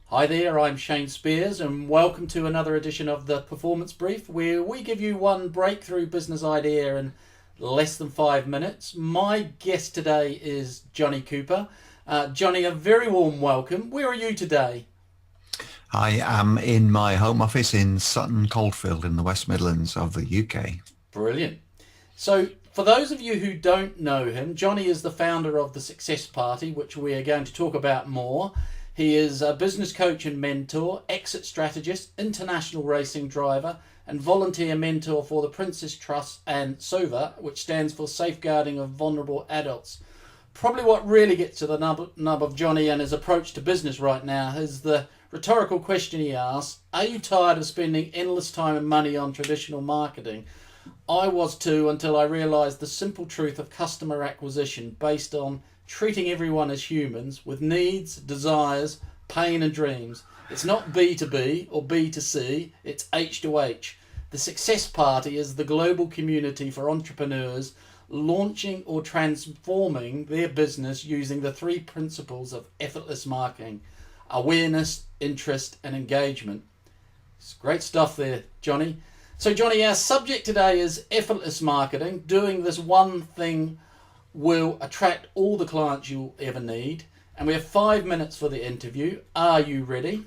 Hi there, I'm Shane Spiers, and welcome to another edition of the Performance Brief, where we give you one breakthrough business idea in less than 5 minutes. My guest today is Jonny Cooper. Jonny, a very warm welcome. Where are you today? I am in my home office in Sutton Coldfield in the West Midlands of the UK. Brilliant. So, for those of you who don't know him, Jonny is the founder of the Success Party, which we are going to talk about more. He is a business coach and mentor, exit strategist, international racing driver, and volunteer mentor for the Princess Trust and SOVA, which stands for Safeguarding of Vulnerable Adults. Probably what really gets to the nub of Jonny and his approach to business right now is the rhetorical question he asks: are you tired of spending endless time and money on traditional marketing? I was too, until I realised the simple truth of customer acquisition based on treating everyone as humans with needs, desires, pain and dreams. It's not B to B or B to C, it's H to H. The Success Party is the global community for entrepreneurs launching or transforming their business using the three principles of effortless marketing: awareness, interest and engagement. It's great stuff there, Jonny. So Jonny, our subject today is effortless marketing. Doing this one thing will attract all the clients you'll ever need. And we have 5 minutes for the interview. Are you ready?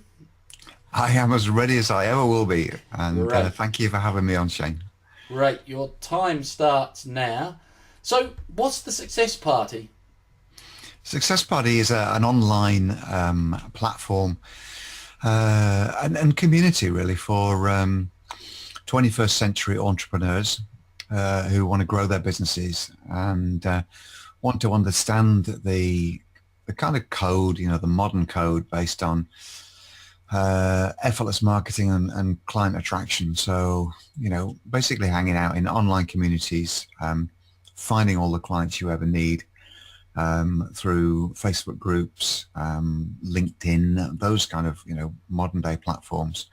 I am as ready as I ever will be, and Great. thank you for having me on, Shane. Great. Your time starts now. So what's the Success Party? Success Party is an online platform and community really for 21st century entrepreneurs who want to grow their businesses and want to understand the kind of code, the modern code based on effortless marketing and client attraction. So, basically hanging out in online communities, finding all the clients you ever need through Facebook groups, LinkedIn, those kind of, modern day platforms.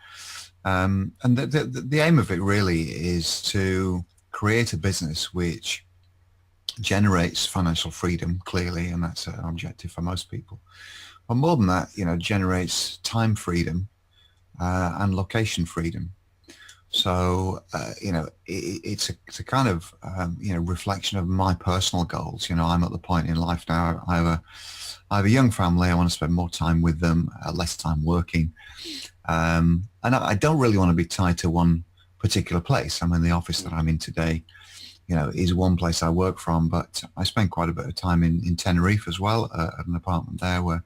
And the aim of it really is to create a business which generates financial freedom, clearly, and that's an objective for most people. But more than that, generates time freedom and location freedom. So, it's a kind of, reflection of my personal goals. I'm at the point in life now, I have a young family. I want to spend more time with them, less time working. And I don't really want to be tied to one particular place. I mean, the office that I'm in today, is one place I work from, but I spend quite a bit of time in Tenerife as well, at an apartment there where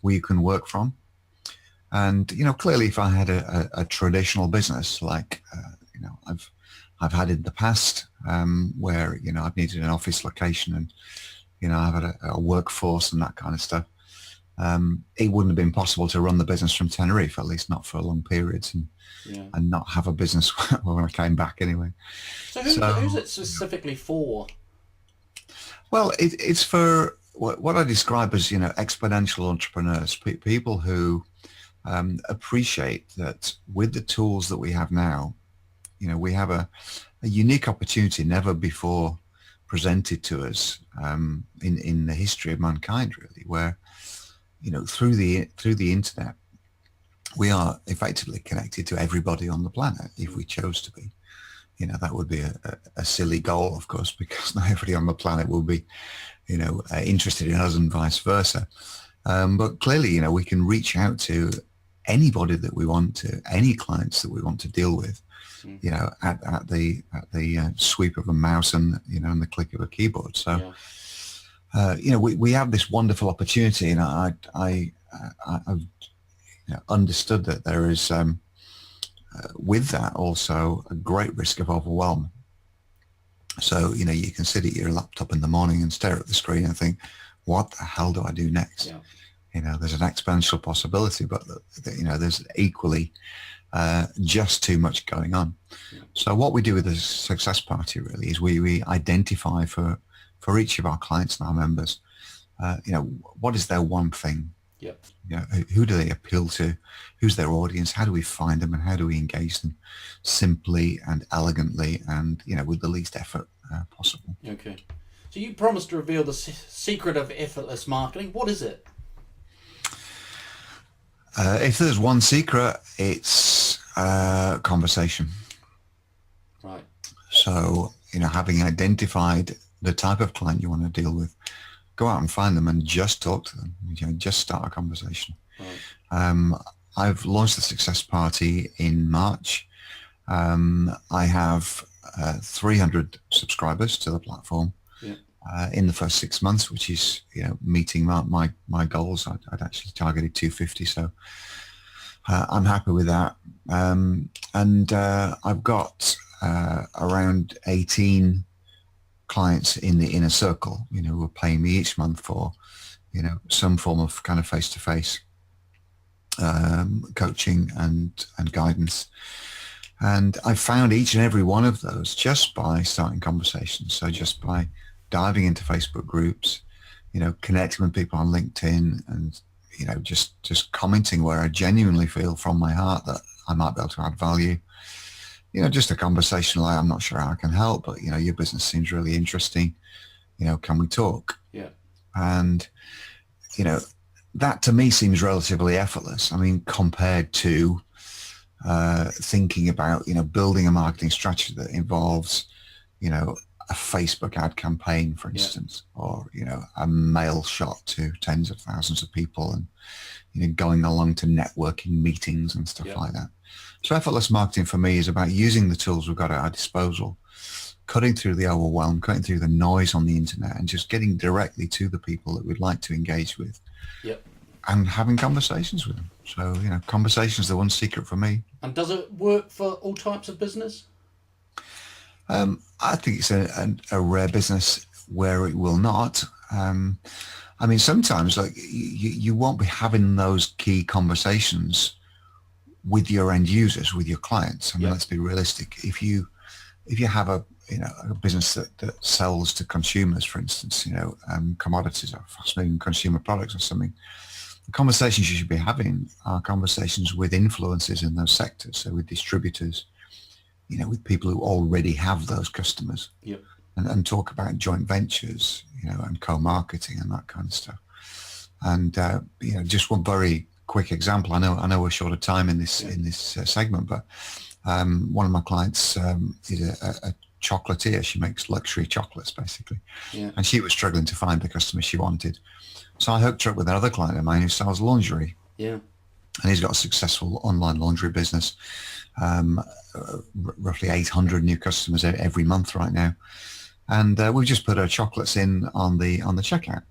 you can work from. And, clearly if I had a traditional business like, I've had in the past, where, I've needed an office location and, I've had a workforce and that kind of stuff. It wouldn't have been possible to run the business from Tenerife, at least not for long periods, and not have a business when I came back anyway. So who's it specifically for? Well, it's for what I describe as, exponential entrepreneurs, people who appreciate that with the tools that we have now, we have a unique opportunity never before presented to us in the history of mankind, really, where, through the internet, we are effectively connected to everybody on the planet if we chose to be. That would be a silly goal, of course, because not everybody on the planet will be, interested in us and vice versa. But clearly, we can reach out to anybody that we want to, any clients that we want to deal with, at the sweep of a mouse and, and the click of a keyboard. So, we have this wonderful opportunity, and I've understood that there is, with that also a great risk of overwhelm. So, you can sit at your laptop in the morning and stare at the screen and think, what the hell do I do next? Yeah. There's an exponential possibility, but, there's equally just too much going on. Yeah. So what we do with the Success Party really is we identify for each of our clients and our members, what is their one thing? Yep. Who do they appeal to? Who's their audience? How do we find them and how do we engage them simply and elegantly and, with the least effort possible? Okay. So you promised to reveal the secret of effortless marketing. What is it? If there's one secret, it's conversation. Right. So, having identified the type of client you want to deal with, go out and find them and just talk to them. Just start a conversation. Right. I've launched the Success Party in March. I have 300 subscribers to the platform. Yeah. In the first 6 months, which is meeting my goals. I'd actually targeted 250, so I'm happy with that. And I've got around 18 clients in the inner circle, who are paying me each month for some form of kind of face-to-face coaching and guidance. And I found each and every one of those just by starting conversations. So just by diving into Facebook groups, connecting with people on LinkedIn, and just commenting where I genuinely feel from my heart that I might be able to add value. Just a conversation like, I'm not sure how I can help, but your business seems really interesting. Can we talk? Yeah. And that to me seems relatively effortless. I mean, compared to thinking about building a marketing strategy that involves a Facebook ad campaign, for instance, or a mail shot to tens of thousands of people, and going along to networking meetings and stuff like that. So effortless marketing for me is about using the tools we've got at our disposal, cutting through the overwhelm, cutting through the noise on the internet, and just getting directly to the people that we'd like to engage with. Yep. And having conversations with them. So, conversation is the one secret for me. And does it work for all types of business? I think it's a rare business where it will not. I mean, sometimes like you won't be having those key conversations with your end users, with your clients. I mean, let's be realistic. If you have a business that sells to consumers, for instance, commodities or fast-moving consumer products or something, the conversations you should be having are conversations with influencers in those sectors. So with distributors, with people who already have those customers, and talk about joint ventures, and co-marketing and that kind of stuff. And just one very quick example. I know we're short of time in this segment, but one of my clients is a chocolatier. She makes luxury chocolates, basically, and she was struggling to find the customer she wanted. So I hooked her up with another client of mine who sells lingerie. Yeah. And he's got a successful online laundry business, roughly 800 new customers every month right now. And we've just put our chocolates in on the checkout,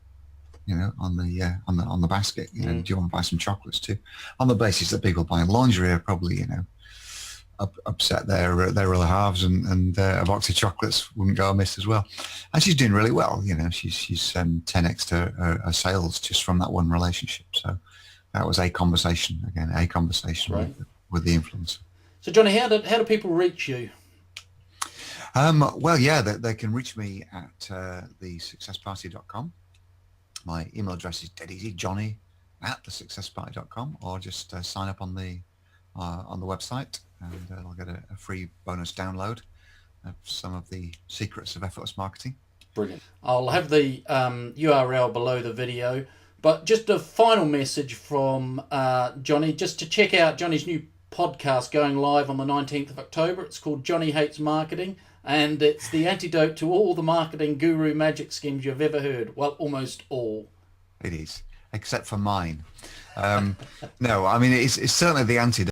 on the basket. Do you want to buy some chocolates too? On the basis that people buying lingerie are probably, upset their other halves, and a box of chocolates wouldn't go amiss as well. And she's doing really well. She's 10x to her sales just from that one relationship. So that was a conversation with the influencer. So Jonny, how do people reach you? Well, they can reach me at thesuccessparty.com. My email address is dead easy, Jonny@thesuccessparty.com, or just sign up on the website, and I'll get a free bonus download of some of the secrets of effortless marketing. Brilliant. I'll have the URL below the video, but just a final message from Jonny, just to check out Jonny's new podcast going live on the 19th of October. It's called Jonny Hates Marketing, and it's the antidote to all the marketing guru magic schemes you've ever heard. Well, almost all. It is, except for mine. No, I mean, it's certainly the antidote.